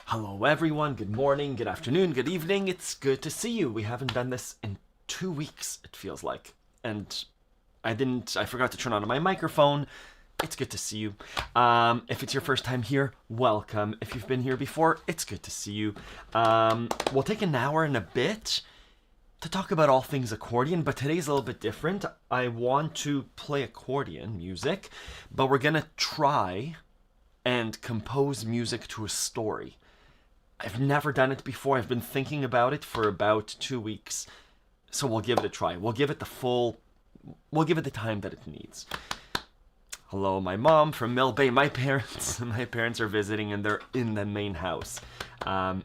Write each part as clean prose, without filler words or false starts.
Hello everyone, good morning, good afternoon, good evening. It's good to see you. We haven't done this in 2 weeks, it feels like. And I forgot to turn on my microphone. It's good to see you. If it's your first time here, welcome. If you've been here before, it's good to see you. We'll take an hour and a bit to talk about all things accordion, but today's a little bit different. I want to play accordion music, but we're gonna try and compose music to a story. I've never done it before. I've been thinking about it for about 2 weeks. So we'll give it a try. We'll give it the time that it needs. Hello, my mom from Mill Bay. My parents are visiting and they're in the main house. I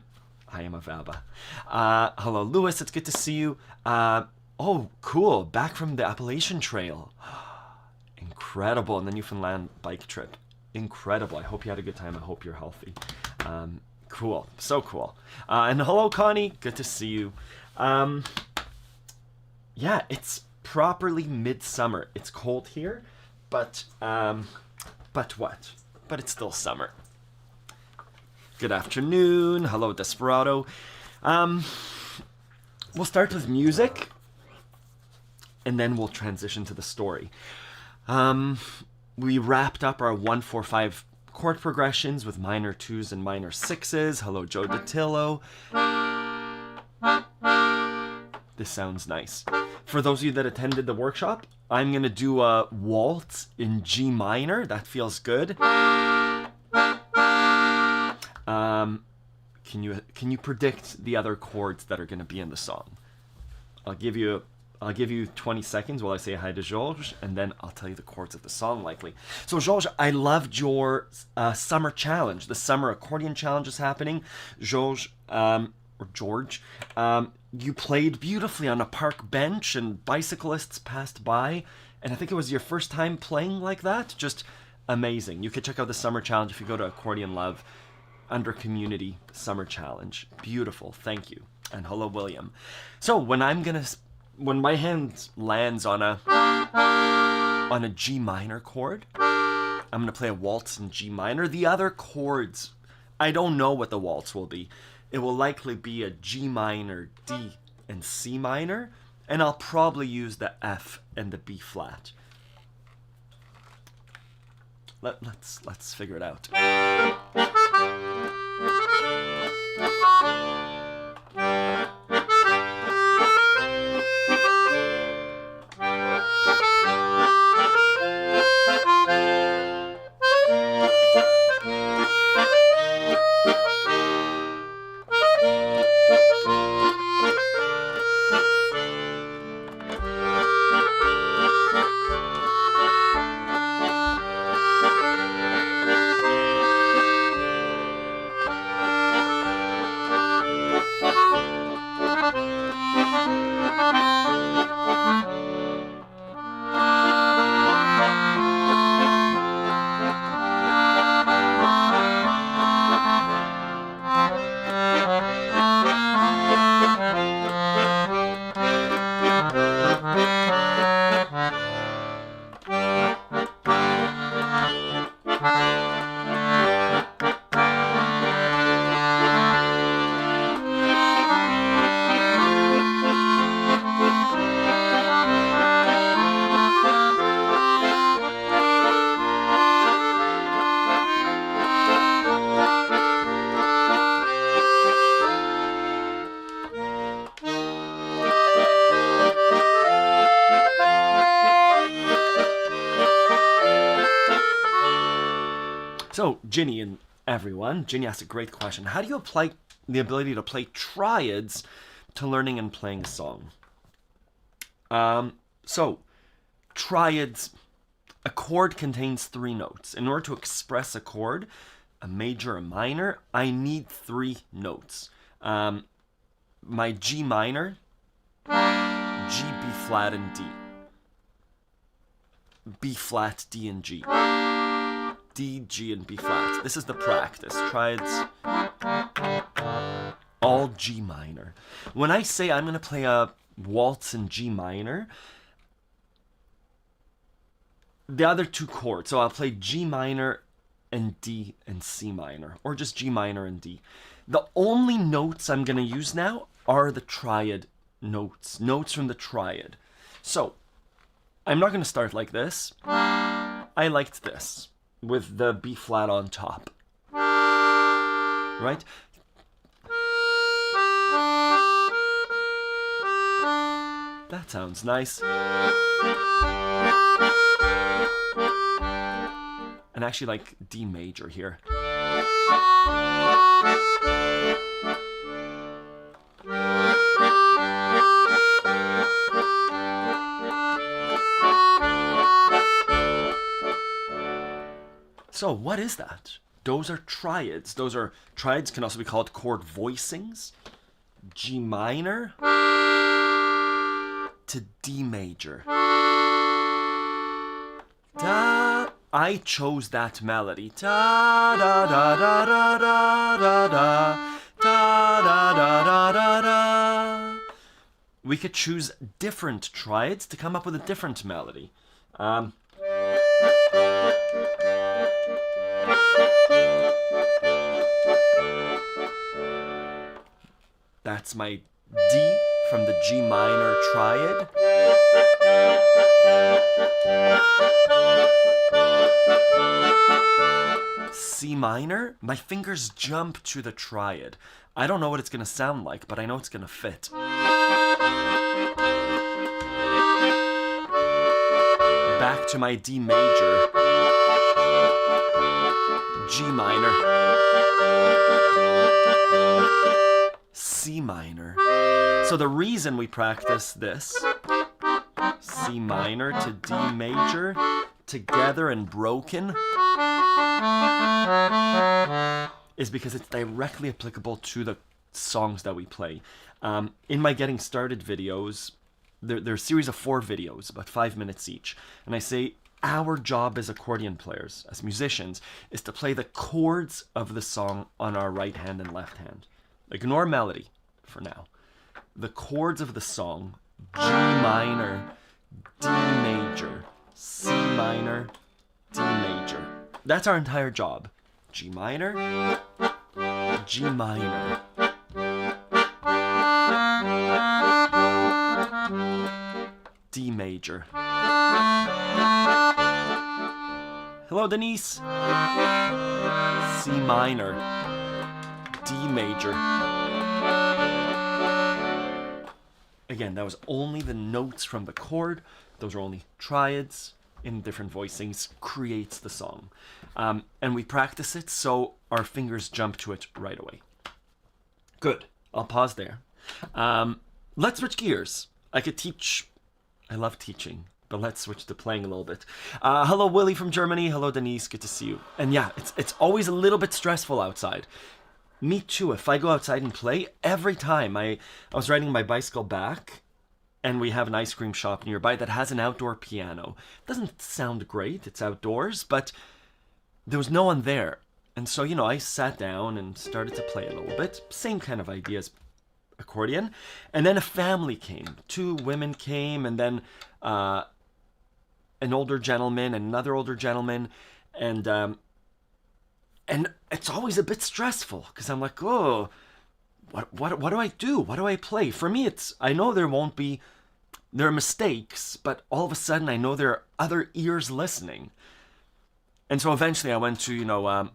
am a Vaba. Hello, Lewis. It's good to see you. Oh, cool. Back from the Appalachian Trail. Incredible. And the Newfoundland bike trip. Incredible. I hope you had a good time. I hope you're healthy. Cool. So cool. And hello, Connie. Good to see you. Yeah, it's properly midsummer. It's cold here, but what? But it's still summer. Good afternoon. Hello, Desperado. We'll start with music, and then we'll transition to the story. We wrapped up our 1-4-5 chord progressions with minor 2s and minor 6s. Hello, Joe Datillo. This sounds nice. For those of you that attended the workshop, I'm going to do a waltz in G minor. That feels good. Can you predict the other chords that are going to be in the song? I'll give you 20 seconds while I say hi to Georges, and then I'll tell you the chords of the song likely. So Georges, I loved your summer challenge. The summer accordion challenge is happening. Georges, you played beautifully on a park bench and bicyclists passed by. And I think it was your first time playing like that. Just amazing. You could check out the summer challenge if you go to Accordion Love under Community Summer Challenge. Beautiful. Thank you. And hello, William. So when my hand lands on a G minor chord, I'm going to play a waltz in G minor. The other chords, I don't know what the waltz will be. It will likely be a G minor, D, and C minor, and I'll probably use the F and the B flat. Let's figure it out. So, Ginny and everyone, Ginny asked a great question. How do you apply the ability to play triads to learning and playing a song? So, triads, a chord contains 3 notes. In order to express a chord, a major, a minor, I need 3 notes. My G minor, G, B flat, and D. B flat, D, and G. D, G, and B flat. This is the practice. Triads, all G minor. When I say I'm going to play a waltz in G minor, the other 2 chords, so I'll play G minor and D and C minor, or just G minor and D. The only notes I'm going to use now are the triad notes from the triad. So I'm not going to start like this. I liked this with the B flat on top, right? That sounds nice. And actually like D major here. So what is that? Those are triads. Triads can also be called chord voicings. G minor to D major. Da. I chose that melody. Da da da da da da da da da da da da da. We could choose different triads to come up with a different melody. That's my D from the G minor triad. C minor, my fingers jump to the triad. I don't know what it's going to sound like, but I know it's going to fit. Back to my D major. G minor. C minor. So the reason we practice this, C minor to D major, together and broken, is because it's directly applicable to the songs that we play. In my Getting Started videos, there are a series of 4 videos, about 5 minutes each, and I say our job as accordion players, as musicians, is to play the chords of the song on our right hand and left hand. Ignore melody for now. The chords of the song, G minor, D major, C minor, D major. That's our entire job. G minor, G minor. D major. Hello, Denise. C minor, D major. Again, that was only the notes from the chord. Those are only triads in different voicings, creates the song. And we practice it so our fingers jump to it right away. Good. I'll pause there. Let's switch gears. I could teach. I love teaching, but let's switch to playing a little bit. Hello, Willie from Germany. Hello, Denise. Good to see you. And yeah, it's always a little bit stressful outside. Me too. If I go outside and play, every time I was riding my bicycle back, and we have an ice cream shop nearby that has an outdoor piano. It doesn't sound great, it's outdoors, but there was no one there. And so, I sat down and started to play a little bit. Same kind of idea as accordion. And then a family came. 2 women came, and then an older gentleman and another older gentleman. And it's always a bit stressful, because I'm like, oh, what do I do? What do I play? For me, I know there are mistakes, but all of a sudden I know there are other ears listening. And so eventually I went to,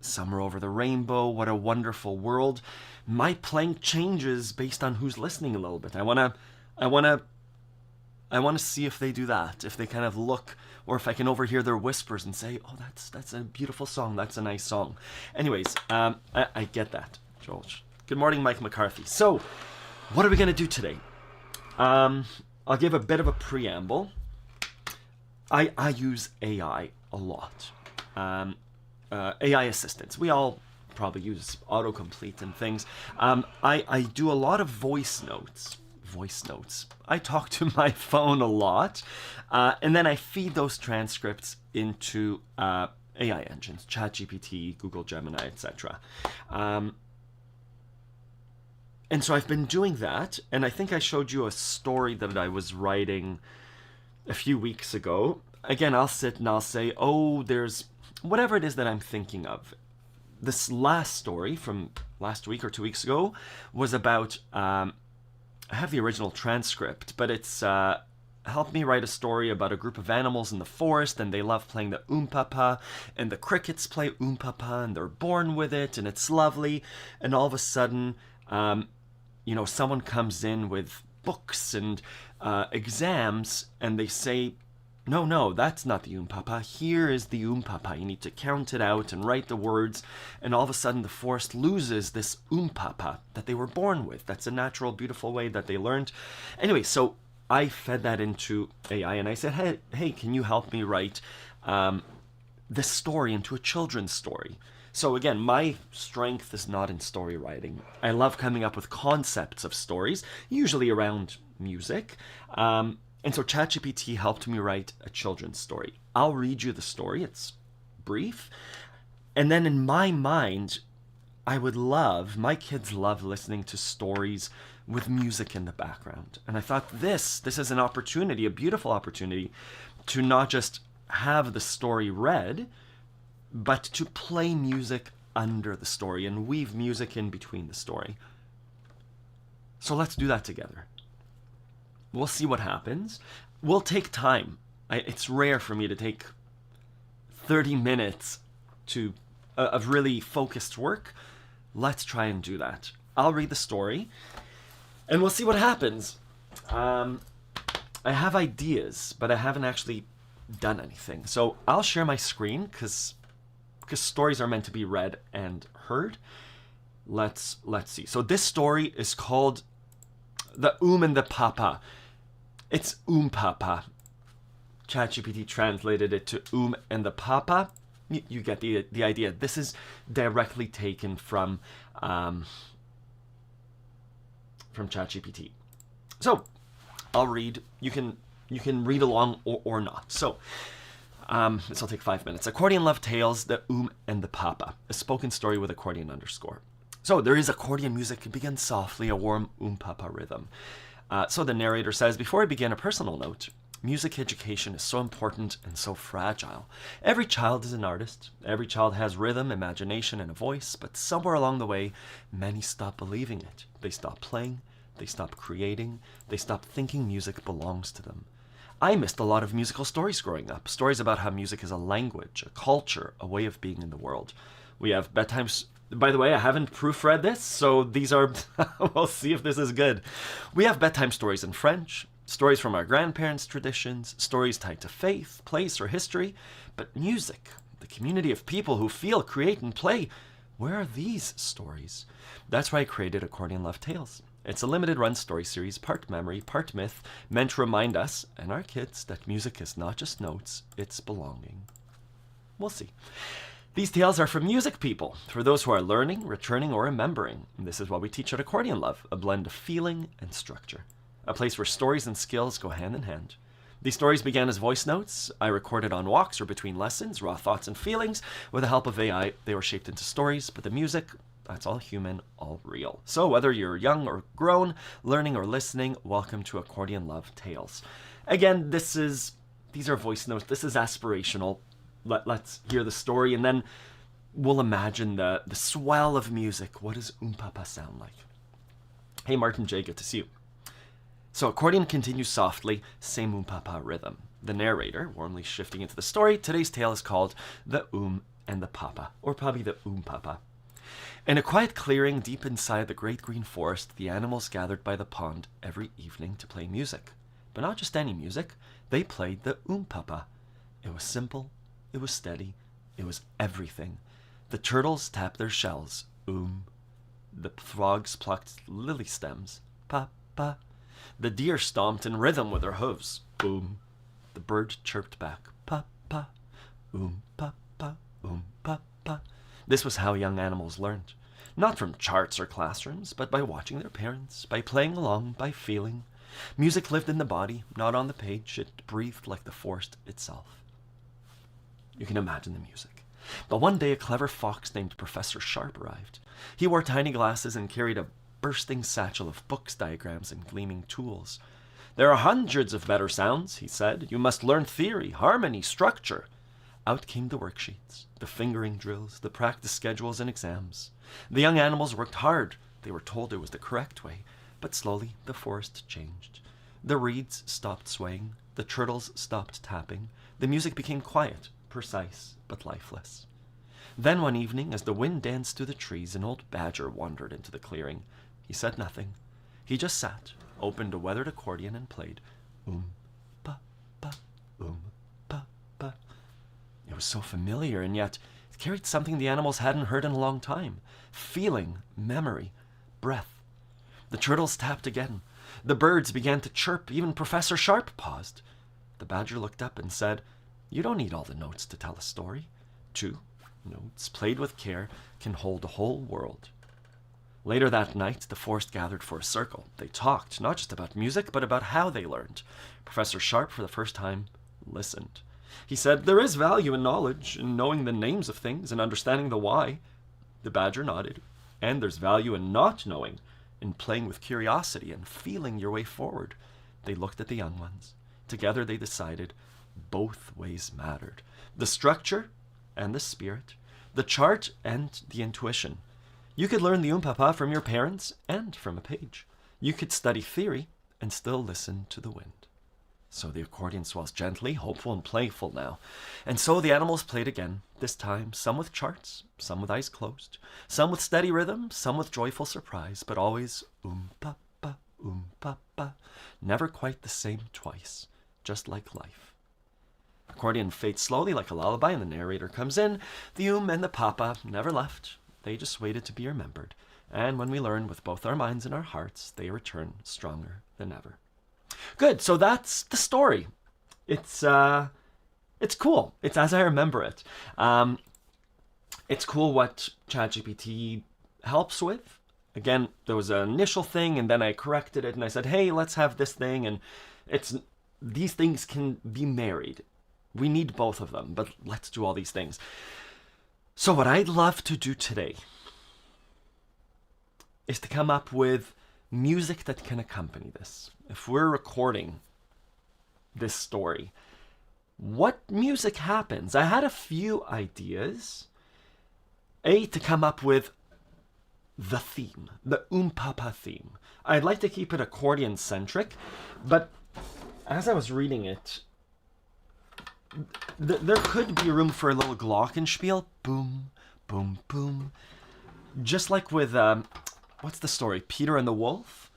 Summer Over the Rainbow, What a Wonderful World. My playing changes based on who's listening a little bit. I want to see if they do that, if they kind of look, or if I can overhear their whispers and say, oh, that's a beautiful song, that's a nice song. Anyways, I get that, George. Good morning, Mike McCarthy. So, what are we going to do today? I'll give a bit of a preamble. I use AI a lot. AI assistants. We all probably use autocomplete and things. I do a lot of voice notes. I talk to my phone a lot, and then I feed those transcripts into AI engines, ChatGPT, Google Gemini, etc. And so I've been doing that, and I think I showed you a story that I was writing a few weeks ago. again, I'll sit and I'll say, oh, there's whatever it is that I'm thinking of. This last story from last week or 2 weeks ago was about, I have the original transcript, but it's helped me write a story about a group of animals in the forest, and they love playing the Oom-Pa-Pa, and the crickets play Oom-Pa-Pa, and they're born with it, and it's lovely, and all of a sudden, someone comes in with books and exams, and they say, no, that's not the Oom-Pa-Pa. Here is the Oom-Pa-Pa. You need to count it out and write the words. And all of a sudden, the forest loses this Oom-Pa-Pa that they were born with. That's a natural, beautiful way that they learned. Anyway, so I fed that into AI, and I said, hey, can you help me write this story into a children's story? So again, my strength is not in story writing. I love coming up with concepts of stories, usually around music. And so ChatGPT helped me write a children's story. I'll read you the story. It's brief. And then in my mind, my kids love listening to stories with music in the background. And I thought this is an opportunity, a beautiful opportunity, to not just have the story read, but to play music under the story and weave music in between the story. So let's do that together. We'll see what happens. We'll take time. It's rare for me to take 30 minutes of really focused work. Let's try and do that. I'll read the story, and we'll see what happens. I have ideas, but I haven't actually done anything. So I'll share my screen, because stories are meant to be read and heard. Let's see. So this story is called The Oom and the Papa. It's Oom-Pa-Pa. ChatGPT translated it to Oom and the Papa. You get the idea. This is directly taken from ChatGPT. So I'll read. You can read along or not. So this will take 5 minutes. Accordion Love Tales, The Oom and the Papa. A spoken story with accordion _. So there is accordion music. It begins softly, a warm Oom-Pa-Pa rhythm. So the narrator says, before I begin, a personal note. Music education is so important and so fragile. Every child is an artist. Every child has rhythm, imagination, and a voice, but somewhere along the way, many stop believing it. They stop playing. They stop creating. They stop thinking music belongs to them. I missed a lot of musical stories growing up. Stories about how music is a language, a culture, a way of being in the world. We have bedtimes. By the way, I haven't proofread this, so these are, we'll see if this is good. We have bedtime stories in French, stories from our grandparents' traditions, stories tied to faith, place, or history. But music, the community of people who feel, create, and play, where are these stories? That's why I created Accordion Love Tales. It's a limited run story series, part memory, part myth, meant to remind us and our kids that music is not just notes, it's belonging. We'll see. These tales are for music people, for those who are learning, returning, or remembering. And this is what we teach at Accordion Love, a blend of feeling and structure. A place where stories and skills go hand in hand. These stories began as voice notes I recorded on walks or between lessons, raw thoughts and feelings. With the help of AI, they were shaped into stories, but the music, that's all human, all real. So whether you're young or grown, learning or listening, welcome to Accordion Love Tales. Again, these are voice notes. This is aspirational. Let's hear the story, and then we'll imagine the swell of music. What does Oom-Pa-Pa sound like? Hey, Martin J, good to see you. So accordion continues softly, same Oom-Pa-Pa rhythm. The narrator, warmly shifting into the story, today's tale is called The Oom and the Papa, or probably the Oom-Pa-Pa. In a quiet clearing deep inside the great green forest, the animals gathered by the pond every evening to play music. But not just any music, they played the Oom-Pa-Pa. It was simple. It was steady. It was everything. The turtles tapped their shells. Oom. The frogs plucked lily stems. Pa-pa. The deer stomped in rhythm with their hooves. Oom. The bird chirped back. Pa-pa. Oom-Pa-Pa. Oom-Pa-Pa. This was how young animals learned. Not from charts or classrooms, but by watching their parents, by playing along, by feeling. Music lived in the body, not on the page. It breathed like the forest itself. You can imagine the music. But one day a clever fox named Professor Sharp arrived. He wore tiny glasses and carried a bursting satchel of books, diagrams, and gleaming tools. There are hundreds of better sounds, he said. You must learn theory, harmony, structure. Out came the worksheets, the fingering drills, the practice schedules and exams. The young animals worked hard. They were told it was the correct way, but slowly the forest changed. The reeds stopped swaying, the turtles stopped tapping, the music became quiet, precise, but lifeless. Then one evening, as the wind danced through the trees, an old badger wandered into the clearing. He said nothing. He just sat, opened a weathered accordion, and played Oom-Pa-Pa, Oom-Pa-Pa. It was so familiar, and yet it carried something the animals hadn't heard in a long time. Feeling, memory, breath. The turtles tapped again. The birds began to chirp. Even Professor Sharp paused. The badger looked up and said, "You don't need all the notes to tell a story. 2 notes, played with care, can hold a whole world." Later that night, the forest gathered for a circle. They talked, not just about music, but about how they learned. Professor Sharp, for the first time, listened. He said, "There is value in knowledge, in knowing the names of things and understanding the why." The badger nodded. "And there's value in not knowing, in playing with curiosity and feeling your way forward." They looked at the young ones. Together they decided both ways mattered. The structure and the spirit, the chart and the intuition. You could learn the Oom-Pa-Pa from your parents and from a page. You could study theory and still listen to the wind. So the accordion swells gently, hopeful and playful now. And so the animals played again, this time some with charts, some with eyes closed, some with steady rhythm, some with joyful surprise, but always Oom-Pa-Pa, Oom-Pa-Pa, never quite the same twice, just like life. Accordion fades slowly like a lullaby, and the narrator comes in. The Oom and the Papa never left. They just waited to be remembered. And when we learn with both our minds and our hearts, they return stronger than ever. Good, so that's the story. It's cool. It's as I remember it. It's cool what ChatGPT helps with. Again, there was an initial thing, and then I corrected it, and I said, hey, let's have this thing, and these things can be married. We need both of them, but let's do all these things. So what I'd love to do today is to come up with music that can accompany this. If we're recording this story, what music happens? I had a few ideas. To come up with the theme, the Oom-Pa-Pa theme. I'd like to keep it accordion-centric, but as I was reading it, there could be room for a little glockenspiel. Boom, boom, boom. Just like with, what's the story? Peter and the Wolf?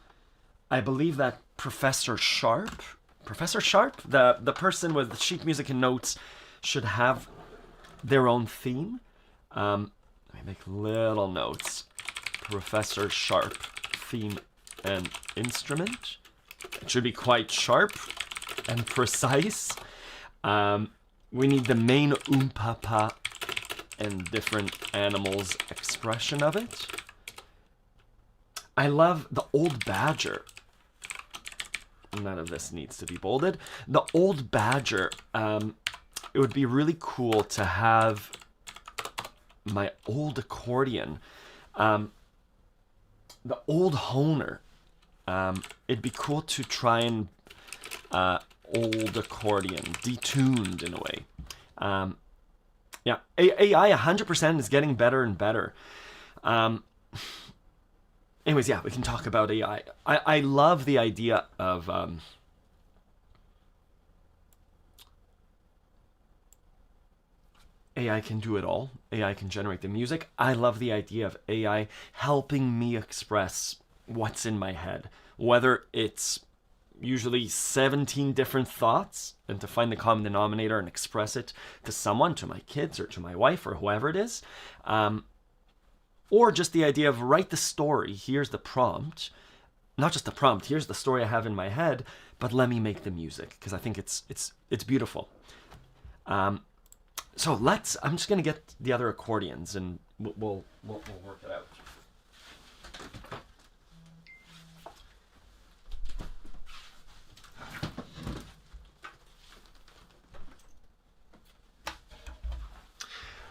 I believe that Professor Sharp, the person with sheet music and notes, should have their own theme. Let me make little notes. Professor Sharp, theme and instrument. It should be quite sharp and precise. We need the main Oom-Pa-Pa and different animals' expression of it. I love the old badger. None of this needs to be bolded. The old badger, it would be really cool to have my old accordion, the old Honer. It'd be cool to try and old accordion, detuned in a way. Yeah, AI 100% is getting better and better. Anyways, yeah, we can talk about AI. I love the idea of AI can do it all. AI can generate the music. I love the idea of AI helping me express what's in my head, whether it's usually 17 different thoughts, and to find the common denominator and express it to someone, to my kids or to my wife or whoever it is, or just the idea of write the story, here's the prompt, not just the prompt, here's the story I have in my head, but let me make the music, because I think it's beautiful. So I'm just gonna get the other accordions and we'll work it out.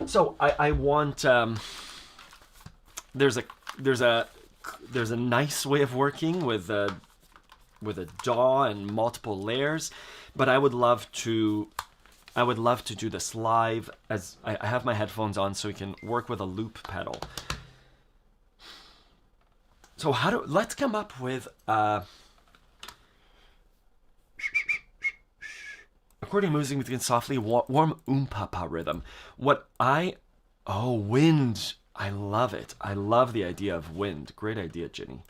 So I want there's a nice way of working with with a DAW and multiple layers, but I would love to do this live, as I have my headphones on so we can work with a loop pedal. So let's come up with accordion music with softly warm Oom-Pa-Pa rhythm. Wind. I love it. I love the idea of wind. Great idea, Ginny.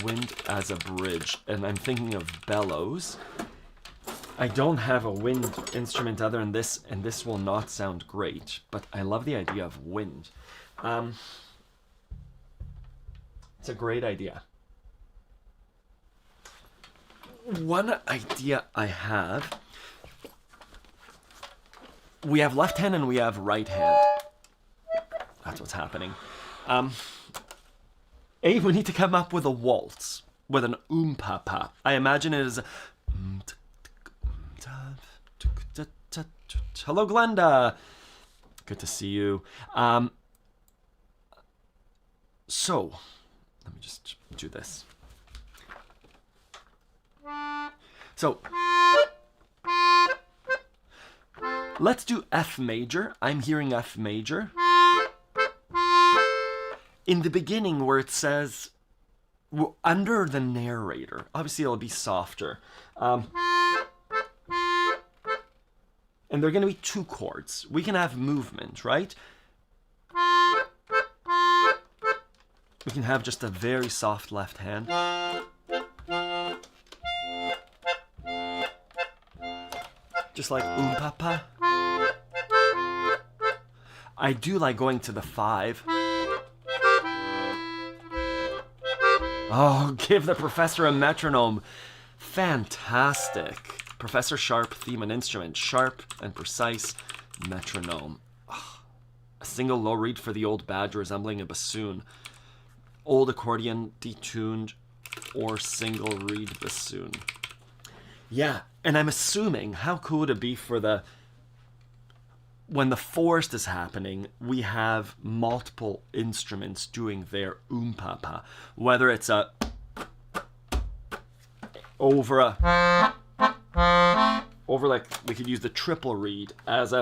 Wind as a bridge. And I'm thinking of bellows. I don't have a wind instrument other than this, and this will not sound great, but I love the idea of wind. It's a great idea. One idea I have, we have left hand and we have right hand. That's what's happening. We need to come up with a waltz with an Oom-Pa-Pa. I imagine it is. Hello, Glenda. Good to see you. So, let me just do this. So, let's do F major. I'm hearing F major. In the beginning where it says, under the narrator, obviously it'll be softer. And there are going to be two chords. We can have movement, right? We can have just a very soft left hand. Just like Oom-Pa-Pa. I do like going to the 5. Oh, give the professor a metronome. Fantastic. Professor Sharp, theme and instrument. Sharp and precise metronome. Oh, a single low reed for the old badge resembling a bassoon. Old accordion, detuned, or single reed bassoon. Yeah, and I'm assuming, how cool would it be for when the forest is happening, we have multiple instruments doing their Oom-Pa-Pa. Whether it's over like, we could use the triple reed as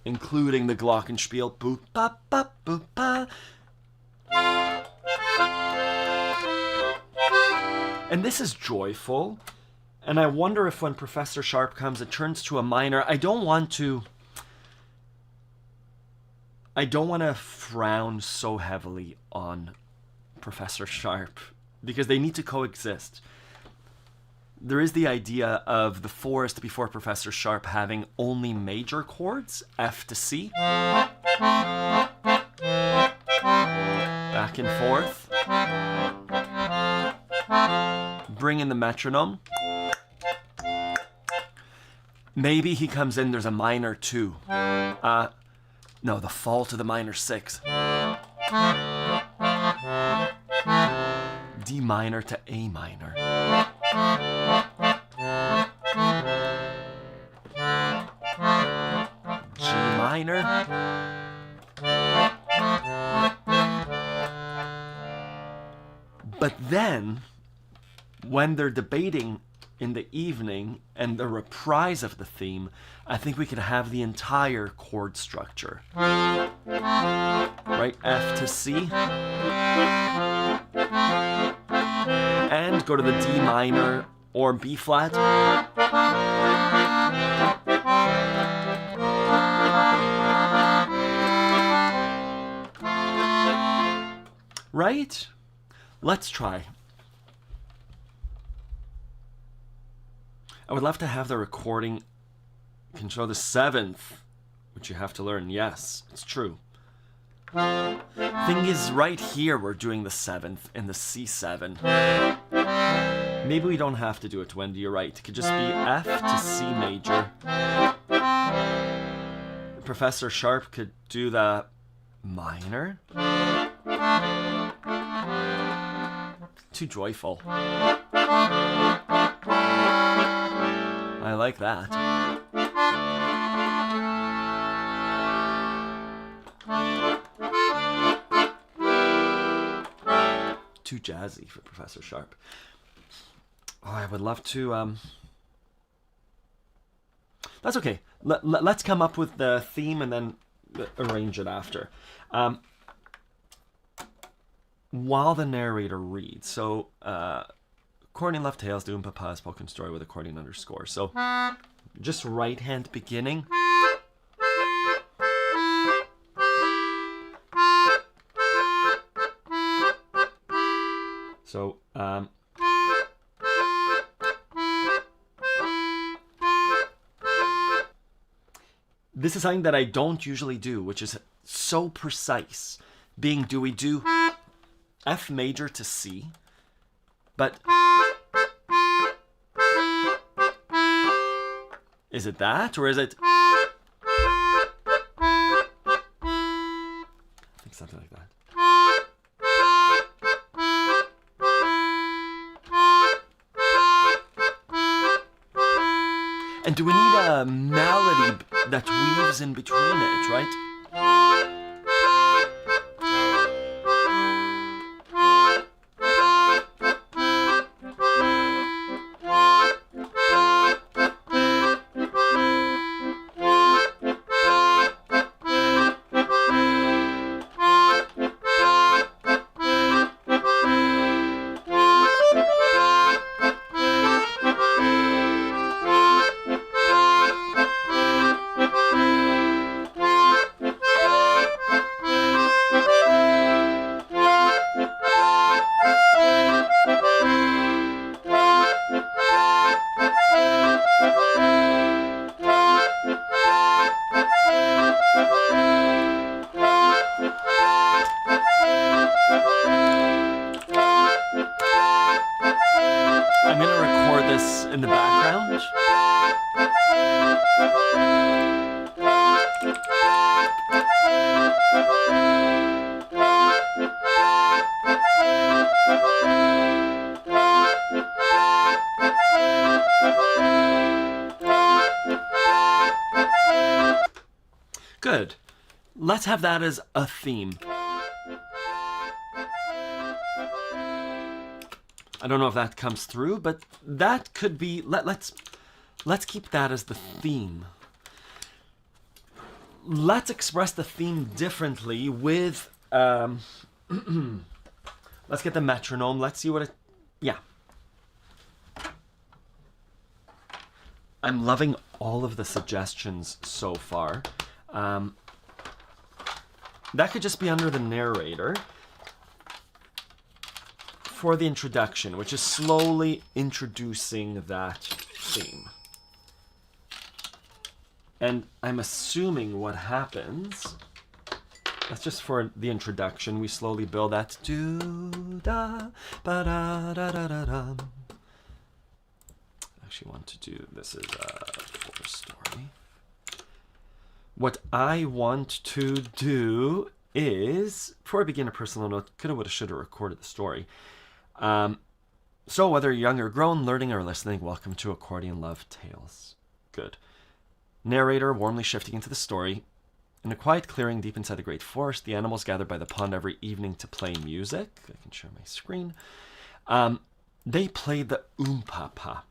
including the glockenspiel. Boop, ba, ba, boop, ba. And this is joyful. And I wonder if when Professor Sharp comes, it turns to a minor. I don't want to frown so heavily on Professor Sharp, because they need to coexist. There is the idea of the forest before Professor Sharp having only major chords, F to C. Back and forth. Bring in the metronome. Maybe he comes in, there's a minor 2. No, the fall to the minor 6. D minor to A minor. G minor. But then, when they're debating in the evening and the reprise of the theme, I think we could have the entire chord structure. Right? F to C. And go to the D minor or B flat. Right? Let's try. I would love to have the recording control the 7th, which you have to learn. Yes, it's true. Thing is, right here we're doing the 7th in the C7. Maybe we don't have to do it, Wendy, you're right. It could just be F to C major. Professor Sharp could do the minor. Too joyful. I like that. too jazzy for Professor Sharp. Oh, I would love to... That's okay. Let's come up with the theme and then arrange it after. While the narrator reads. So, Accordion Love Tales, the Oom-Pa-Pa spoken story with accordion underscore. So, just right hand beginning. So, this is something that I don't usually do, which is so precise. Being, do we do F major to C? But is it that, or is it? I think something like that. And do we need a melody that weaves in between it, right? In the background. Good. Let's have that as a theme. I don't know if that comes through, but that could be, let's keep that as the theme. Let's express the theme differently with, let's get the metronome. Let's see what it, yeah. I'm loving all of the suggestions so far. That could just be under the narrator. For the introduction, which is slowly introducing that theme. And I'm assuming what happens, that's just for the introduction, we slowly build that do-da, ba-da-da-da-da-da. I actually want to do, this is a fuller story. What I want to do is, before I begin a personal note, coulda, woulda, shoulda recorded the story. So whether you're young or grown, learning or listening, welcome to Accordion Love Tales. Good. Narrator warmly shifting into the story. In a quiet clearing deep inside the great forest, the animals gather by the pond every evening to play music. I can share my screen. They play the Oom-Pa-Pa.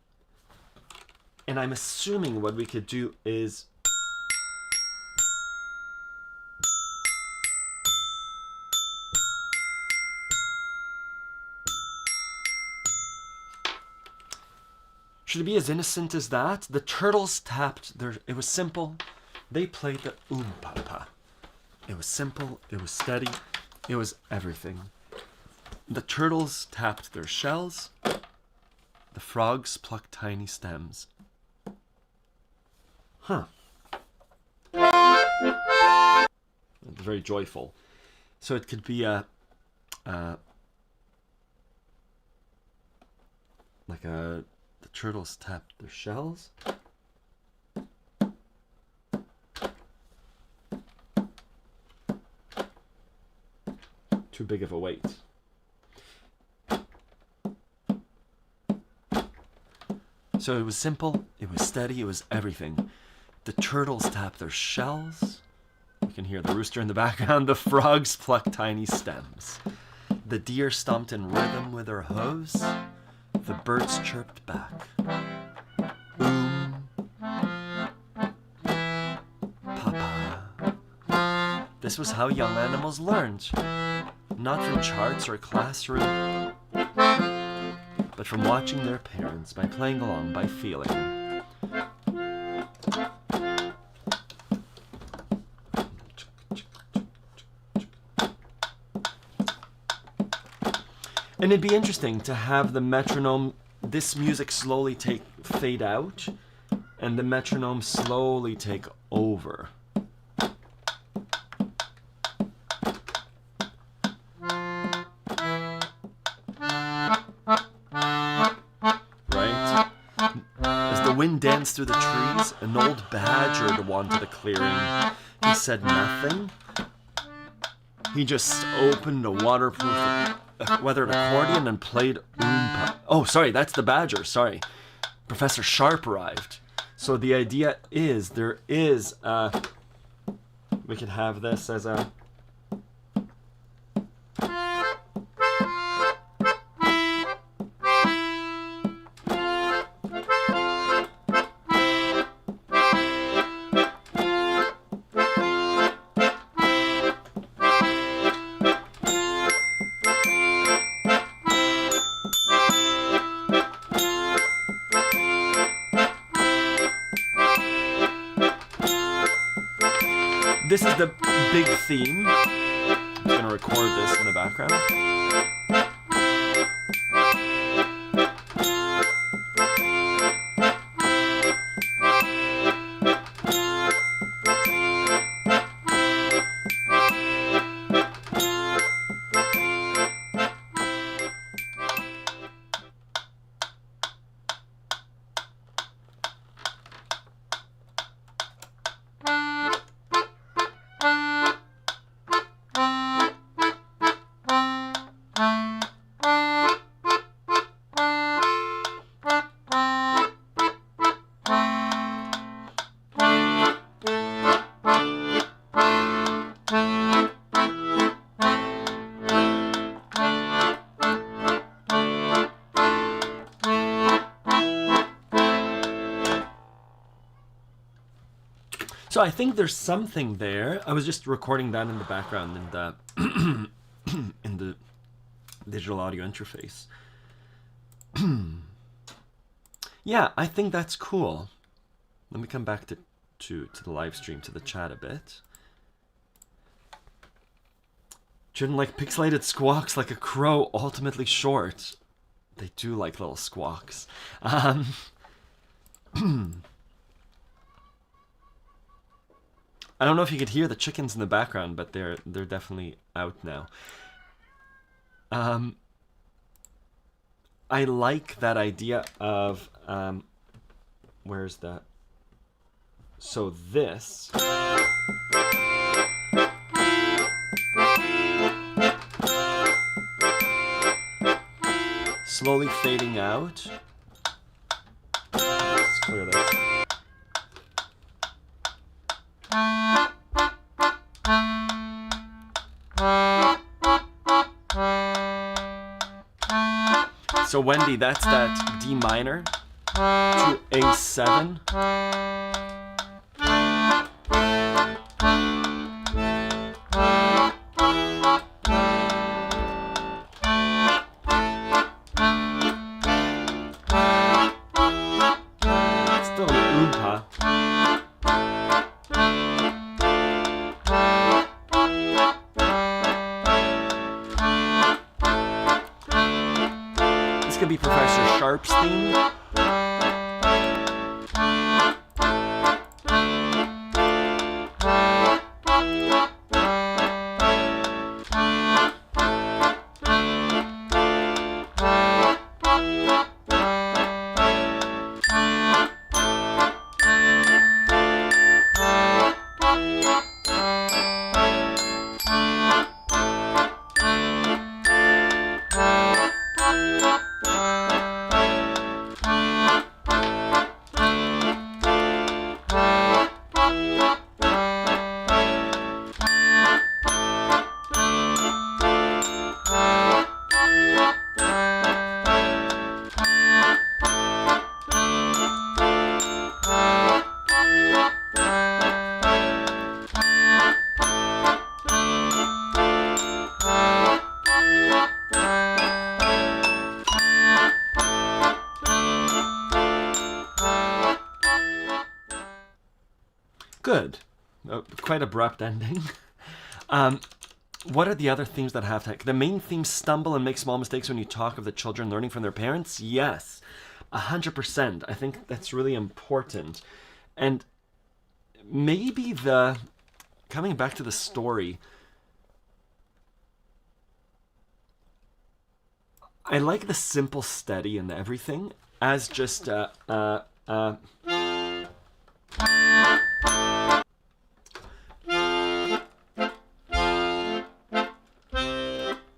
And I'm assuming what we could do is... Should it be as innocent as that? The turtles tapped their... It was simple. They played the Oom-Pa-Pa. It was simple. It was steady. It was everything. The turtles tapped their shells. The frogs plucked tiny stems. Huh. It's very joyful. So it could be a... like a... The turtles tapped their shells. Too big of a weight. So it was simple, it was steady, it was everything. The turtles tapped their shells. You can hear the rooster in the background. The frogs pluck tiny stems. The deer stomped in rhythm with her hooves. The birds chirped back. Oom-Pa-Pa. This was how young animals learned. Not from charts or a classroom, but from watching their parents, by playing along, by feeling. And it'd be interesting to have the metronome, this music slowly fade out, and the metronome slowly take over. Right? As the wind danced through the trees, an old badger wandered the clearing. He said nothing. He just opened a waterproof weathered accordion and played Oom-Pa. Oh, sorry, that's the badger. Sorry. Professor Sharp arrived. So the idea is there is we could have this as a this is the big theme. I'm going to record this in the background. So I think there's something there. I was just recording that in the background in the in the digital audio interface. Yeah, I think that's cool. Let me come back to the live stream, to the chat a bit. Children like pixelated squawks like a crow, ultimately short. They do like little squawks. I don't know if you could hear the chickens in the background, but they're definitely out now. I like that idea of where's that? So this slowly fading out. Let's clear this. So Wendy, that's that D minor to A7. Still an Oom-Pa. Could be Professor Sharp's theme. quite abrupt ending. What are the other themes that have tech? The main themes stumble and make small mistakes when you talk of the children learning from their parents. Yes, 100%. I think that's really important. And maybe coming back to the story, I like the simple steady and everything as just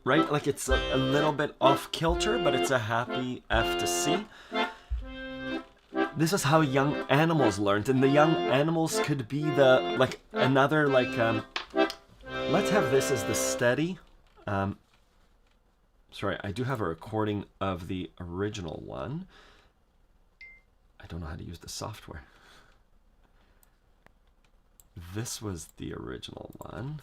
right? Like it's a little bit off kilter, but it's a happy F to C. This is how young animals learned, and the young animals could be let's have this as the steady. Sorry, I do have a recording of the original one. I don't know how to use the software. This was the original one.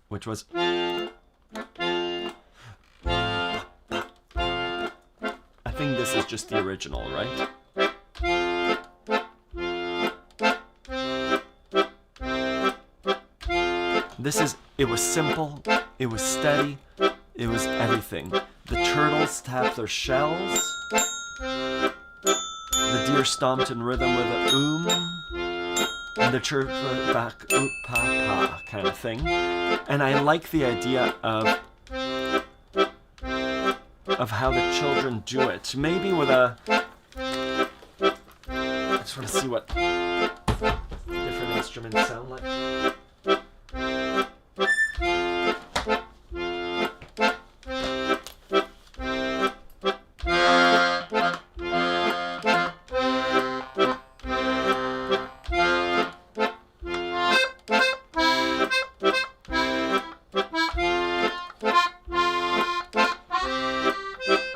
Which was... I think this is just the original, right? It was simple, it was steady, it was everything. The turtles tapped their shells, the deer stomped in rhythm with a oom, and the chirp back Oom-Pa-Pa kind of thing. And I like the idea of how the children do it. Maybe with I just want to see what different instruments sound like.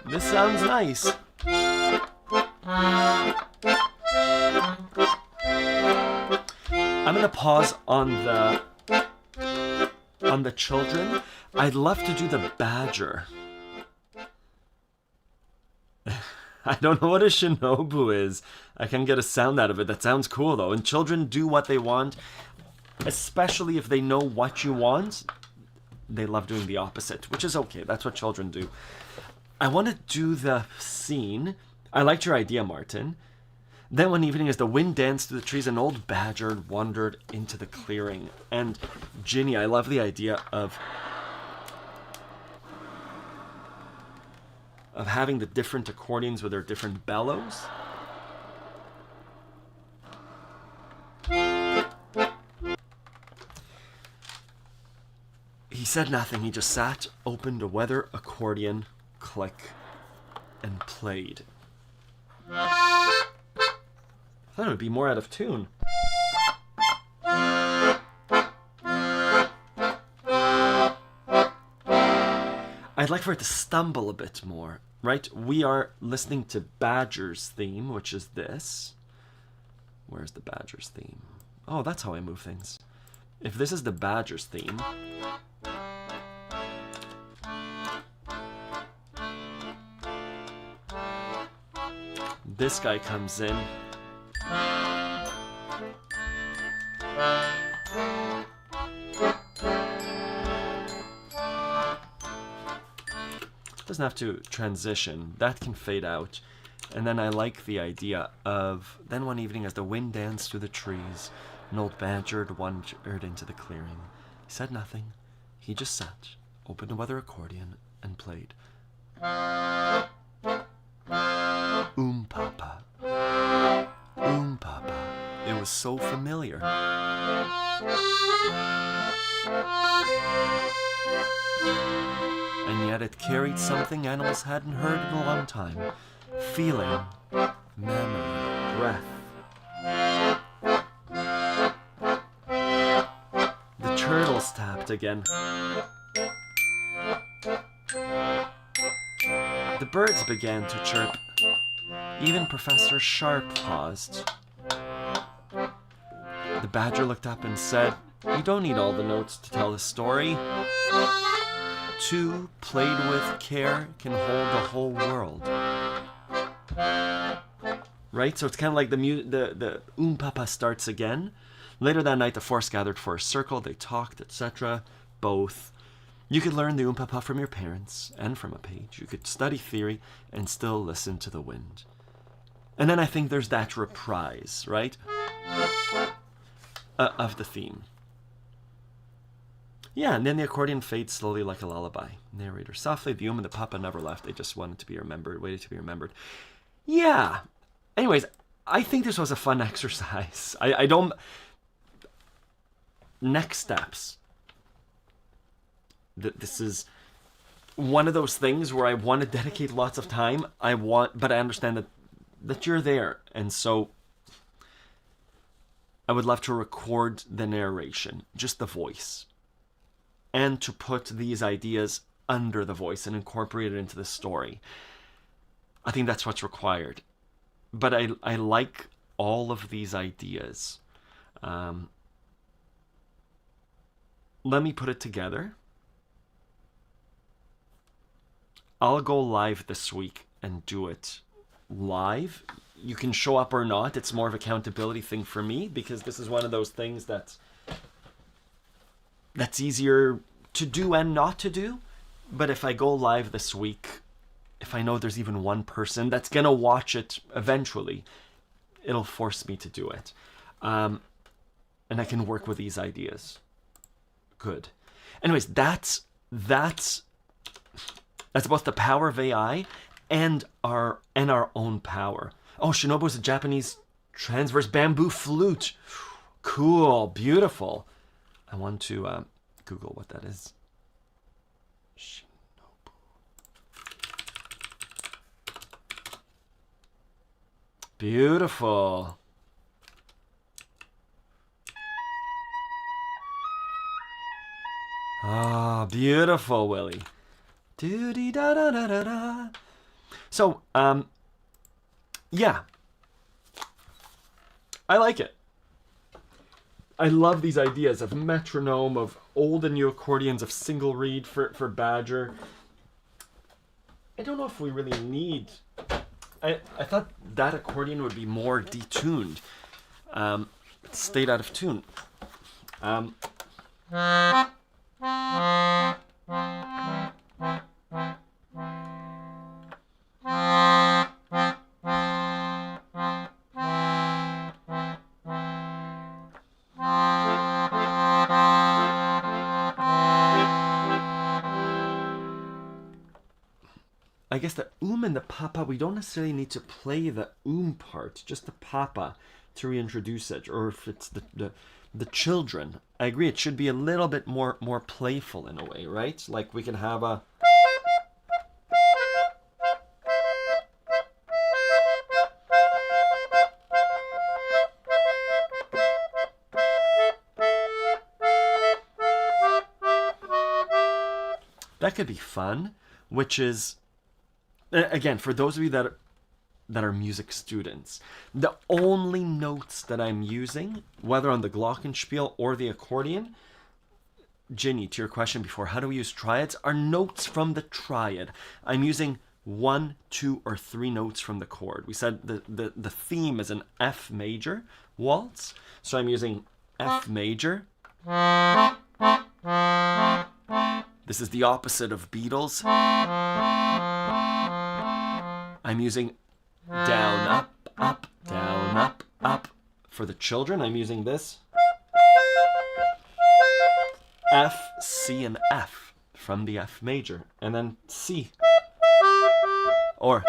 This sounds nice. I'm gonna pause on the children. I'd love to do the badger. I don't know what a shinobu is. I can get a sound out of it. That sounds cool though. And children do what they want, especially if they know what you want. They love doing the opposite, which is okay. That's what children do. I want to do the scene. I liked your idea, Martin. Then one evening, as the wind danced through the trees, an old badger wandered into the clearing. And Ginny, I love the idea of having the different accordions with their different bellows. He said nothing. He just sat, opened a weather accordion, click, and played. I thought it would be more out of tune. I'd like for it to stumble a bit more, right? We are listening to Badger's theme, which is this. Where's the Badger's theme? Oh, that's how I move things. If this is the Badger's theme... This guy comes in. Doesn't have to transition. That can fade out. And then I like the idea of, then one evening as the wind danced through the trees, an old badger wandered into the clearing. He said nothing. He just sat, opened a weather accordion, and played. Oom-Pa-Pa. Oom-Pa-Pa. It was so familiar. And yet it carried something animals hadn't heard in a long time. Feeling, memory, breath. The turtles tapped again. The birds began to chirp. Even Professor Sharp paused. The badger looked up and said, "You don't need all the notes to tell a story. Two, played with care, can hold the whole world." right? So it's kind of like the Oom-Pa-Pa starts again. Later that night, the force gathered for a circle. They talked, etc. Both. You could learn the Oom-Pa-Pa from your parents and from a page. You could study theory and still listen to the wind. And then I think there's that reprise, right? Of the theme. Yeah, and then the accordion fades slowly like a lullaby. Narrator softly, the and the Papa never left. They just wanted to be remembered, waited to be remembered. Yeah. Anyways, I think this was a fun exercise. I don't... Next steps. This is one of those things where I want to dedicate lots of time. But I understand that you're there. And so I would love to record the narration, just the voice, and to put these ideas under the voice and incorporate it into the story. I think that's what's required. But I like all of these ideas. Let me put it together. I'll go live this week and do it live. You can show up or not. It's more of an accountability thing for me, because this is one of those things that's easier to do and not to do. But if I go live this week, if I know there's even one person that's going to watch it eventually, it'll force me to do it. And I can work with these ideas. Good. Anyways, that's both the power of AI and our own power. Oh, Shinobu's a Japanese transverse bamboo flute. Cool, beautiful. I want to Google what that is. Shinobu. Beautiful. Ah, beautiful, Willie. Do-dee-da-da-da-da-da. So, yeah. I like it. I love these ideas of metronome, of old and new accordions, of single reed for Badger. I don't know if we really need... I thought that accordion would be more detuned. It stayed out of tune. I guess the and the Papa, we don't necessarily need to play the part, just the Papa to reintroduce it, or if it's the children. I agree, it should be a little bit more playful in a way, right? Like we can have a... That could be fun, which is... Again, for those of you that are music students, the only notes that I'm using, whether on the glockenspiel or the accordion, Ginny, to your question before, how do we use triads, are notes from the triad. I'm using 1, 2, or 3 notes from the chord. We said the theme is an F major waltz, so I'm using F major. This is the opposite of Beatles. I'm using down, up, up, down, up, up. For the children, I'm using this. F, C, and F from the F major. And then C. Or...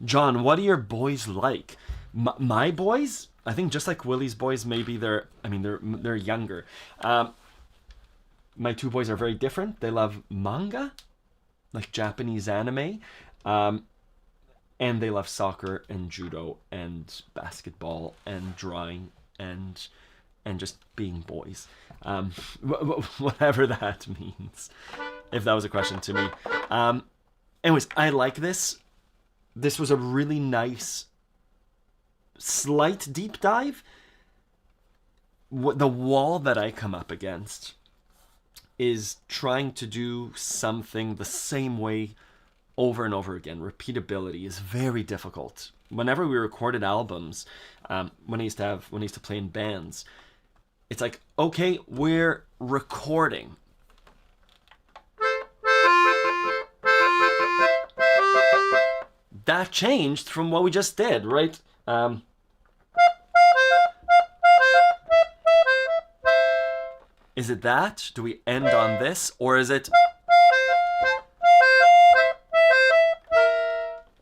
John, what are your boys like? My boys, I think just like Willie's boys, maybe they're younger. My 2 boys are very different. They love manga, like Japanese anime, and they love soccer and judo and basketball and drawing and just being boys, whatever that means. If that was a question to me. Anyways, I like this. This was a really nice, slight deep dive the wall that I come up against is trying to do something the same way over and over again. Repeatability is very difficult. Whenever we recorded albums, when I used to play in bands, it's like, okay, we're recording. That changed from what we just did, right? Is it that? Do we end on this? Or is it...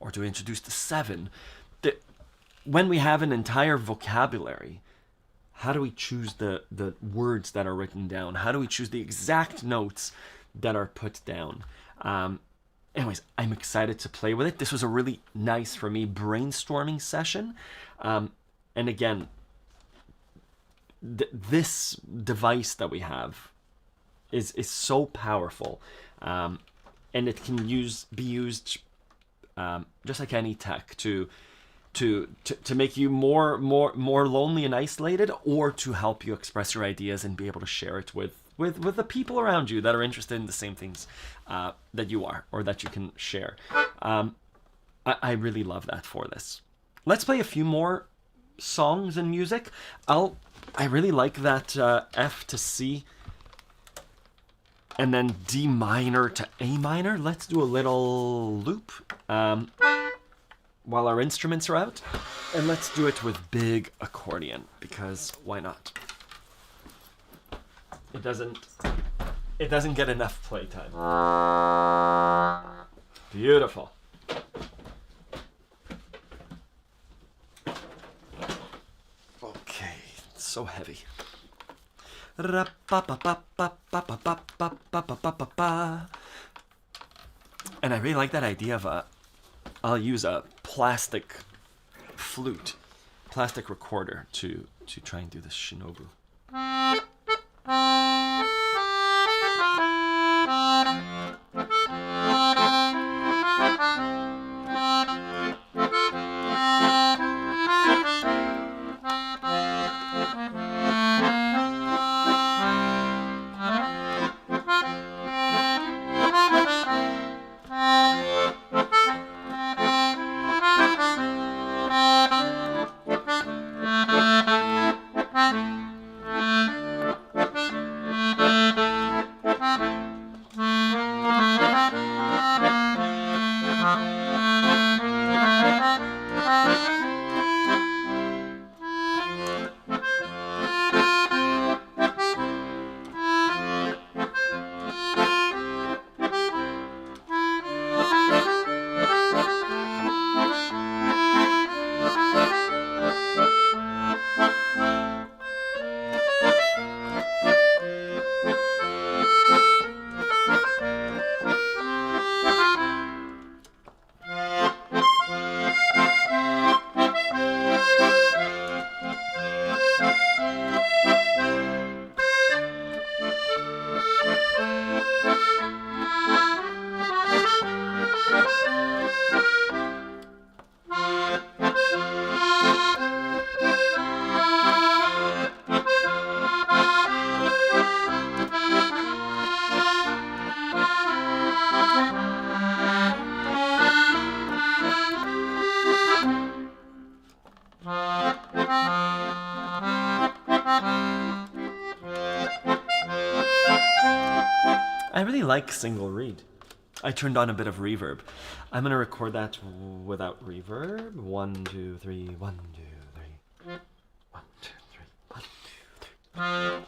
Or do we introduce the 7? When we have an entire vocabulary, how do we choose the words that are written down? How do we choose the exact notes that are put down? Anyways, I'm excited to play with it. This was a really nice, for me, brainstorming session. And again, this device that we have is so powerful, and it can be used just like any tech to make you more lonely and isolated, or to help you express your ideas and be able to share it with the people around you that are interested in the same things that you are, or that you can share. I really love that for this. Let's play a few more songs and music. I really like that F to C and then D minor to A minor. Let's do a little loop while our instruments are out. And let's do it with big accordion, because why not? It doesn't get enough playtime. Beautiful. Okay, it's so heavy. And I really like that idea of I'll use a plastic flute, plastic recorder to try and do this shinobu. I really like single reed. I turned on a bit of reverb. I'm gonna record that without reverb. 1, 2, 3, 1, 2, 3. 1, 2, 3, 1, 2, 3.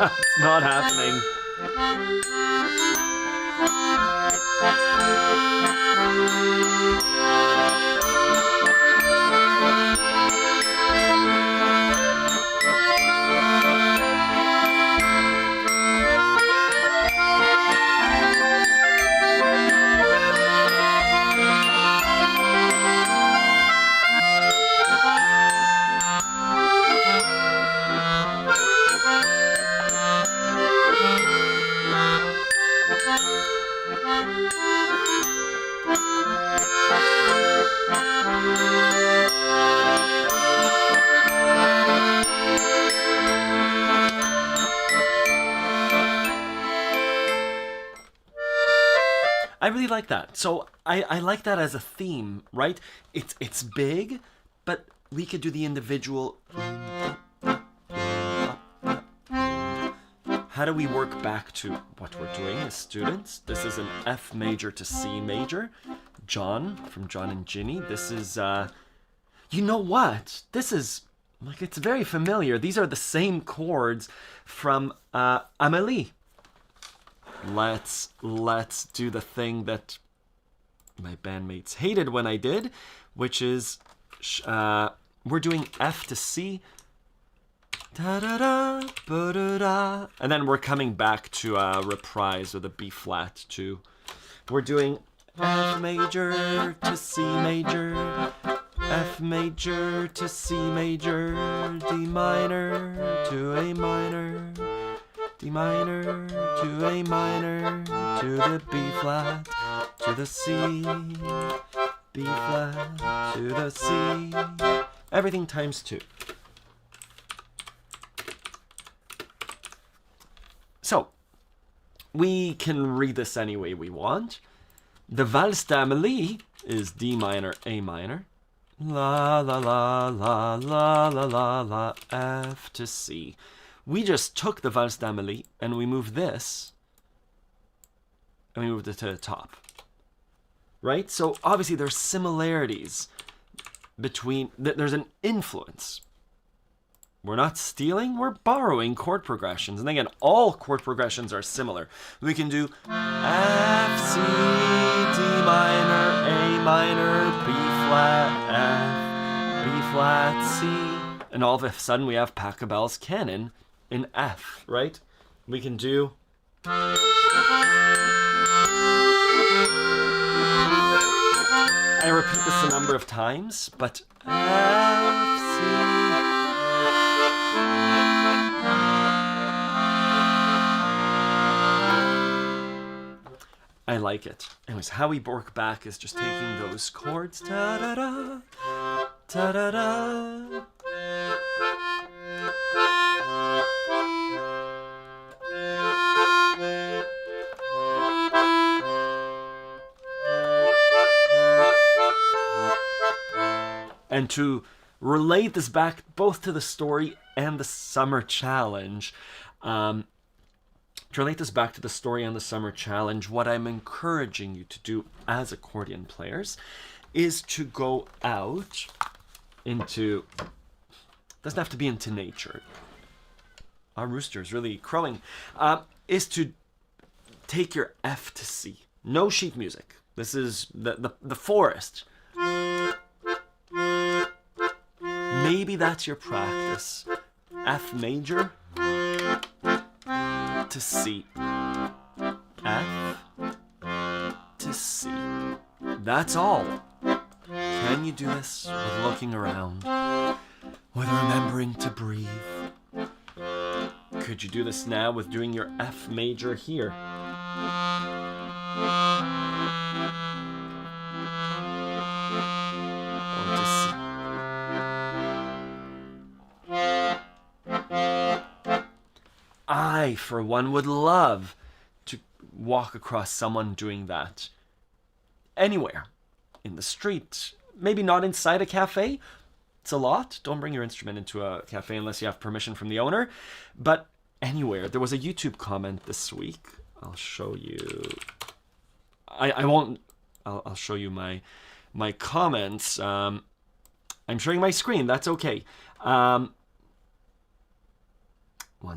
It's not happening. I really like that. So I like that as a theme, right? It's big, but we could do the individual. How do we work back to what we're doing as students? This is an F major to C major. John, from John and Ginny. This is, you know what? This is, like, it's very familiar. These are the same chords from Amélie. Let's do the thing that my bandmates hated when I did, which is we're doing F to C, da da da, ba da da, and then we're coming back to a reprise with a B flat too. We're doing F major to C major, F major to C major, D minor to A minor, D minor to A minor, to the B flat, to the C, B flat, to the C, everything times 2. So, we can read this any way we want. The Valse d'Amélie is D minor, A minor, la la la la la la la la, F to C. We just took the Valse d'Amélie and we moved this and we moved it to the top, right? So obviously there's similarities between, there's an influence. We're not stealing, we're borrowing chord progressions. And again, all chord progressions are similar. We can do F, C, D minor, A minor, B flat, F, B flat, C. And all of a sudden we have Pachelbel's canon in F, right? We can do a number of times, but F, C. I like it. Anyways, how we work back is just taking those chords. Ta-da-da, ta-da-da. And to relate this back both to the story and the summer challenge, what I'm encouraging you to do as accordion players is to go out into, doesn't have to be into nature. Our rooster is really crowing. Is to take your F to C. No sheet music. This is the forest. Maybe that's your practice. F major to C. F to C. That's all. Can you do this with looking around? With remembering to breathe? Could you do this now with doing your F major here? Or to C. I, for one, would love to walk across someone doing that. Anywhere. In the street. Maybe not inside a cafe. It's a lot. Don't bring your instrument into a cafe unless you have permission from the owner. But anywhere. There was a YouTube comment this week. I'll show you. I won't. I'll show you my comments. I'm showing my screen. That's okay. 1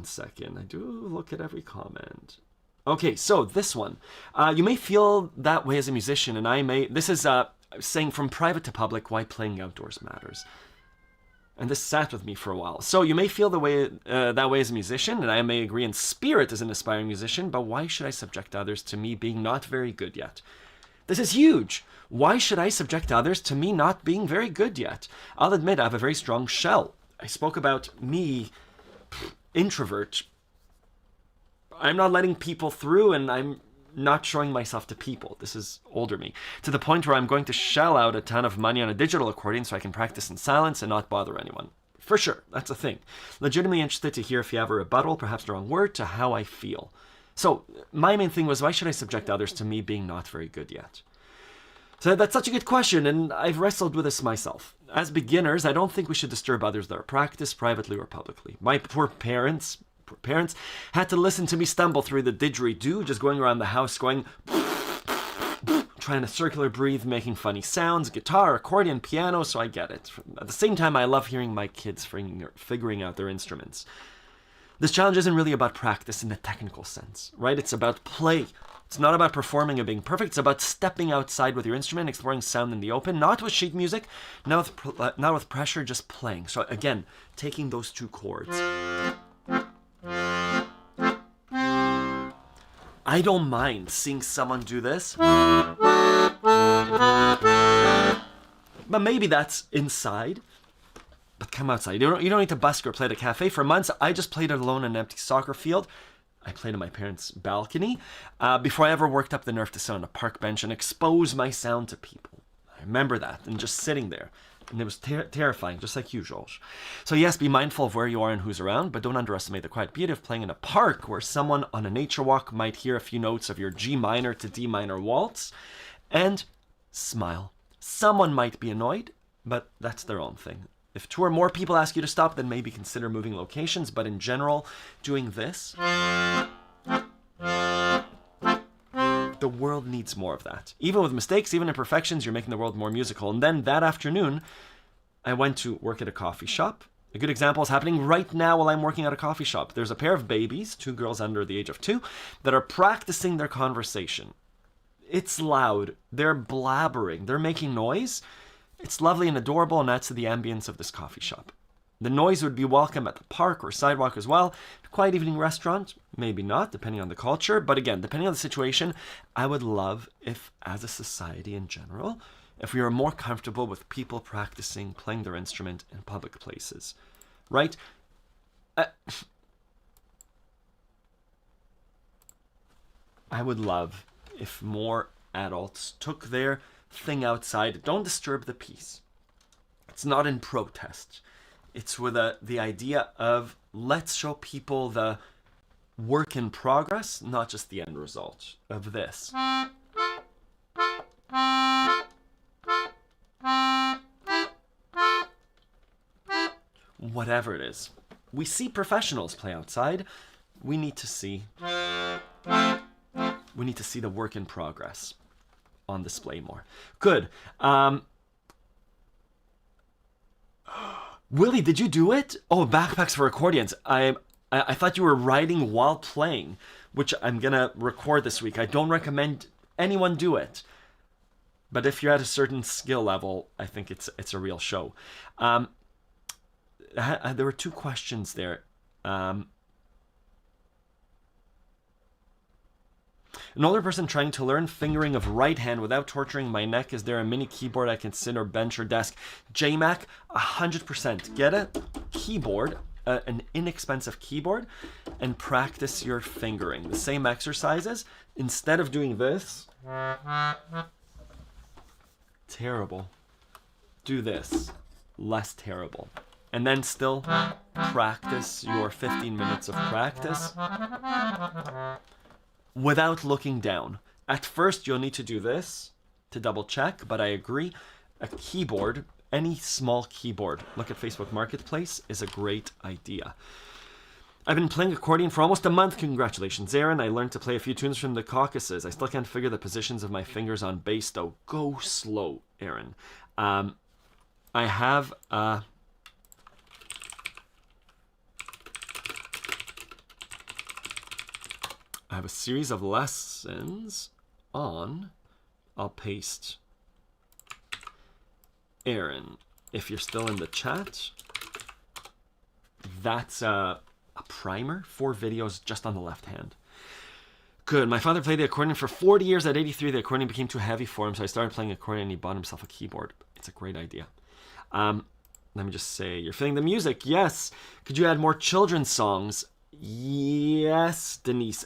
second. I do look at every comment. Okay, so this one. You may feel that way as a musician, and I may. This is saying from private to public why playing outdoors matters. And this sat with me for a while. So you may feel that way as a musician, and I may agree in spirit as an aspiring musician, but why should I subject others to me being not very good yet? This is huge. Why should I subject others to me not being very good yet? I'll admit I have a very strong shell. I spoke about me, introvert. I'm not letting people through, and I'm not showing myself to people. This is older me. To the point where I'm going to shell out a ton of money on a digital accordion so I can practice in silence and not bother anyone. For sure, that's a thing. Legitimately interested to hear if you have a rebuttal, perhaps the wrong word, to how I feel. So, my main thing was, why should I subject others to me being not very good yet? So that's such a good question, and I've wrestled with this myself. As beginners, I don't think we should disturb others that are practiced privately or publicly. My poor parents had to listen to me stumble through the didgeridoo, just going around the house going, trying to circular breathe, making funny sounds, guitar, accordion, piano, so I get it. At the same time, I love hearing my kids figuring out their instruments. This challenge isn't really about practice in the technical sense, right? It's about play. It's not about performing and being perfect. It's about stepping outside with your instrument, exploring sound in the open, not with sheet music, not with pressure, just playing. So again, taking those two chords. I don't mind seeing someone do this. But maybe that's inside. But come outside. You don't need to busk or play at a cafe. For months, I just played it alone in an empty soccer field. I played on my parents' balcony before I ever worked up the nerve to sit on a park bench and expose my sound to people. I remember that, and just sitting there. And it was terrifying, just like you, Georges. So yes, be mindful of where you are and who's around, but don't underestimate the quiet beauty of playing in a park where someone on a nature walk might hear a few notes of your G minor to D minor waltz, and smile. Someone might be annoyed, but that's their own thing. If 2 or more people ask you to stop, then maybe consider moving locations, but in general, doing this, the world needs more of that. Even with mistakes, even imperfections, you're making the world more musical. And then that afternoon, I went to work at a coffee shop. A good example is happening right now while I'm working at a coffee shop. There's a pair of babies, 2 girls under the age of 2, that are practicing their conversation. It's loud. They're blabbering. They're making noise. It's lovely and adorable, and adds to the ambience of this coffee shop. The noise would be welcome at the park or sidewalk as well. A quiet evening restaurant, maybe not, depending on the culture. But again, depending on the situation, I would love if, as a society in general, if we are more comfortable with people practicing playing their instrument in public places, right? I would love if more adults took their thing outside. Don't disturb the peace. It's not in protest. It's with the idea of let's show people the work in progress, not just the end result of this. Whatever it is. We see professionals play outside. We need to see the work in progress on display more. Good. Willie, did you do it? Oh, backpacks for accordions. I thought you were riding while playing, which I'm gonna record this week. I don't recommend anyone do it, but if you're at a certain skill level, I think it's a real show. There were two questions there. An older person trying to learn fingering of right hand without torturing my neck. Is there a mini keyboard I can sit or bench or desk? JMac, 100%. Get a keyboard, an inexpensive keyboard, and practice your fingering. The same exercises. Instead of doing this, terrible. Do this, less terrible. And then still practice your 15 minutes of practice without looking down. At first, you'll need to do this to double check, but I agree. A keyboard, any small keyboard, look at Facebook Marketplace, is a great idea. I've been playing accordion for almost a month. Congratulations, Aaron. I learned to play a few tunes from the Caucasus. I still can't figure the positions of my fingers on bass, though. Go slow, Aaron. I have a series of lessons on, I'll paste, Aaron, if you're still in the chat, that's a primer, 4 videos just on the left hand. Good. My father played the accordion for 40 years. At 83, the accordion became too heavy for him, so I started playing accordion and he bought himself a keyboard. It's a great idea. Let me just say, you're feeling the music. Yes. Could you add more children's songs? Yes, Denise.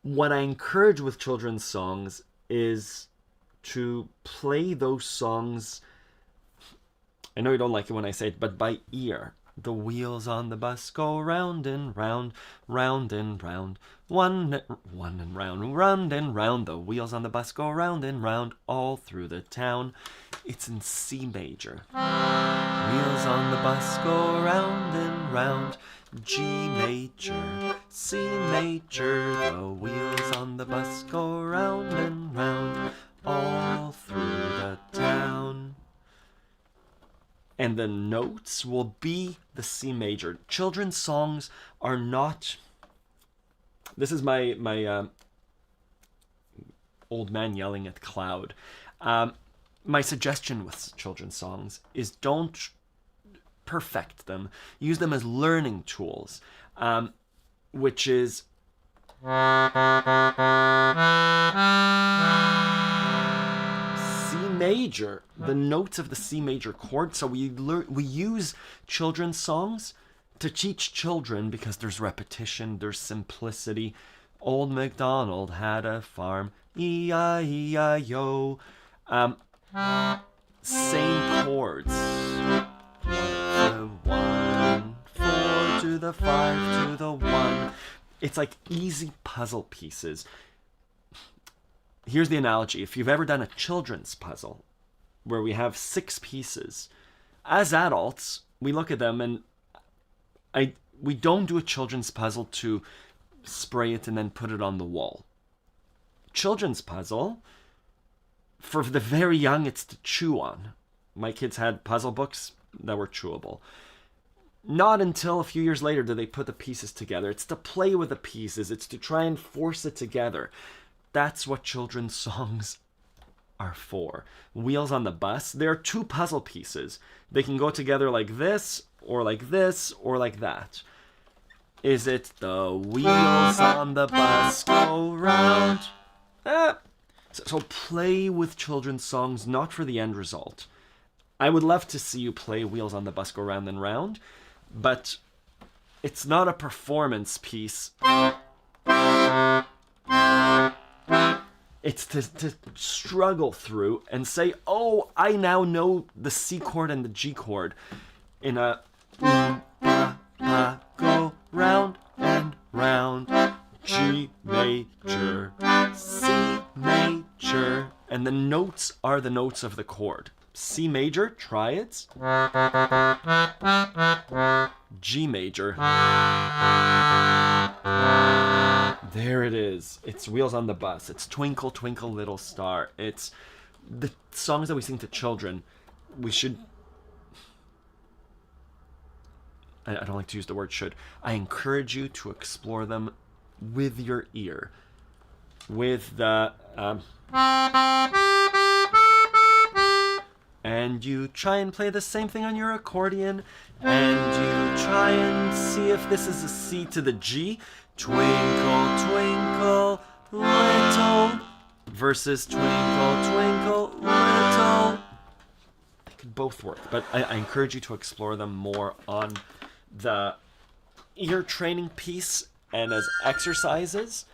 What I encourage with children's songs is to play those songs. I know you don't like it when I say it, but by ear. The wheels on the bus go round and round, round and round, one and round. The wheels on the bus go round and round all through the town. It's in C major. Wheels on the bus go round and round, G major, C major. The wheels on the bus go round and round all through the town. And the notes will be the C major. Children's songs are not... This is my old man yelling at cloud. My suggestion with children's songs is don't perfect them. Use them as learning tools, which is... major, the notes of the C major chord. So we use children's songs to teach children because there's repetition, there's simplicity. Old MacDonald had a farm, E-I-E-I-O. Same chords. 1 to 1, 4 to the 5 to the 1. It's like easy puzzle pieces. Here's the analogy. If you've ever done a children's puzzle where we have 6 pieces, as adults, we look at them and we don't do a children's puzzle to spray it and then put it on the wall. Children's puzzle, for the very young, it's to chew on. My kids had puzzle books that were chewable. Not until a few years later do they put the pieces together. It's to play with the pieces. It's to try and force it together. That's what children's songs are for. Wheels on the bus, there are 2 puzzle pieces. They can go together like this, or like this, or like that. Is it the wheels on the bus go round? So play with children's songs, not for the end result. I would love to see you play Wheels on the Bus Go Round and Round, but it's not a performance piece. It's to struggle through and say, oh, I now know the C chord and the G chord in a Oom-Pa-Pa, go round and round, G major, C major, and the notes are the notes of the chord. C major, try it. G major. There it is. It's Wheels on the Bus. It's Twinkle, Twinkle, Little Star. It's the songs that we sing to children. We should... I don't like to use the word should. I encourage you to explore them with your ear. With the... and you try and play the same thing on your accordion, and you try and see if this is a C to the G. Twinkle, twinkle, little, versus twinkle, twinkle, little. They could both work, but I encourage you to explore them more on the ear training piece and as exercises,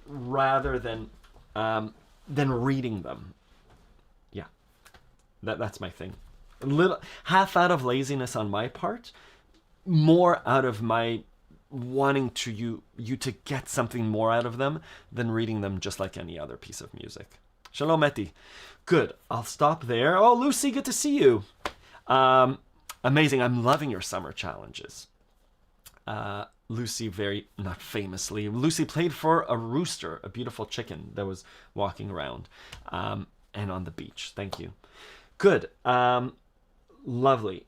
rather than reading them. Yeah, that's my thing. A little half out of laziness on my part, more out of my wanting to you to get something more out of them than reading them just like any other piece of music. Shalom, Eti. Good. I'll stop there. Oh, Lucy, good to see you. Amazing. I'm loving your summer challenges. Lucy, not famously, Lucy played for a rooster, a beautiful chicken that was walking around, and on the beach. Thank you. Good. Lovely.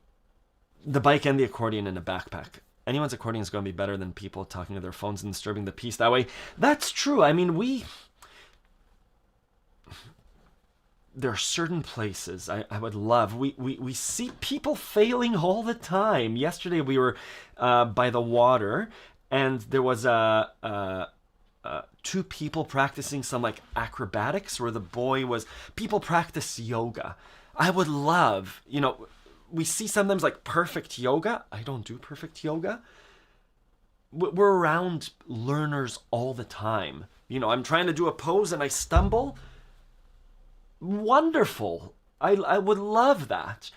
The bike and the accordion in a backpack. Anyone's accordion is going to be better than people talking to their phones and disturbing the peace that way. That's true. I mean, there are certain places I would love. We see people failing all the time. Yesterday we were by the water, and there was two people practicing some like acrobatics where people practice yoga. I would love, we see sometimes like perfect yoga. I don't do perfect yoga. We're around learners all the time. I'm trying to do a pose and I stumble. Wonderful. I would love that.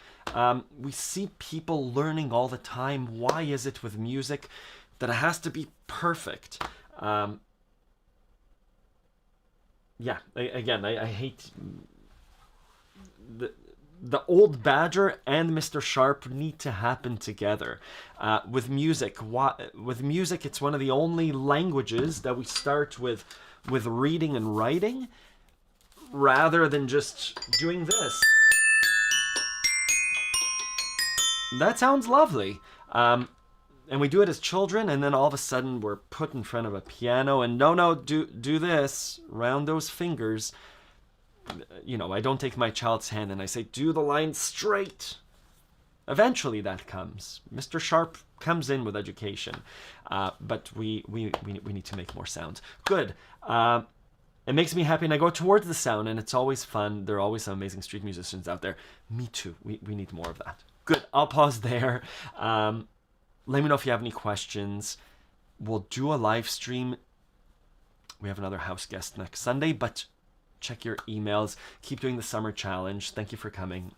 We see people learning all the time. Why is it with music that it has to be perfect? I hate the old badger and Mr. Sharp need to happen together. With music, it's one of the only languages that we start with reading and writing, rather than just doing this. That sounds lovely. And we do it as children, and then all of a sudden we're put in front of a piano, and no, do this, round those fingers. I don't take my child's hand and I say, do the line straight. Eventually that comes. Mr. Sharp comes in with education. But we need to make more sounds. Good. It makes me happy, and I go towards the sound, and it's always fun. There are always some amazing street musicians out there. Me too. We need more of that. Good. I'll pause there. Let me know if you have any questions. We'll do a live stream. We have another house guest next Sunday, but check your emails. Keep doing the summer challenge. Thank you for coming.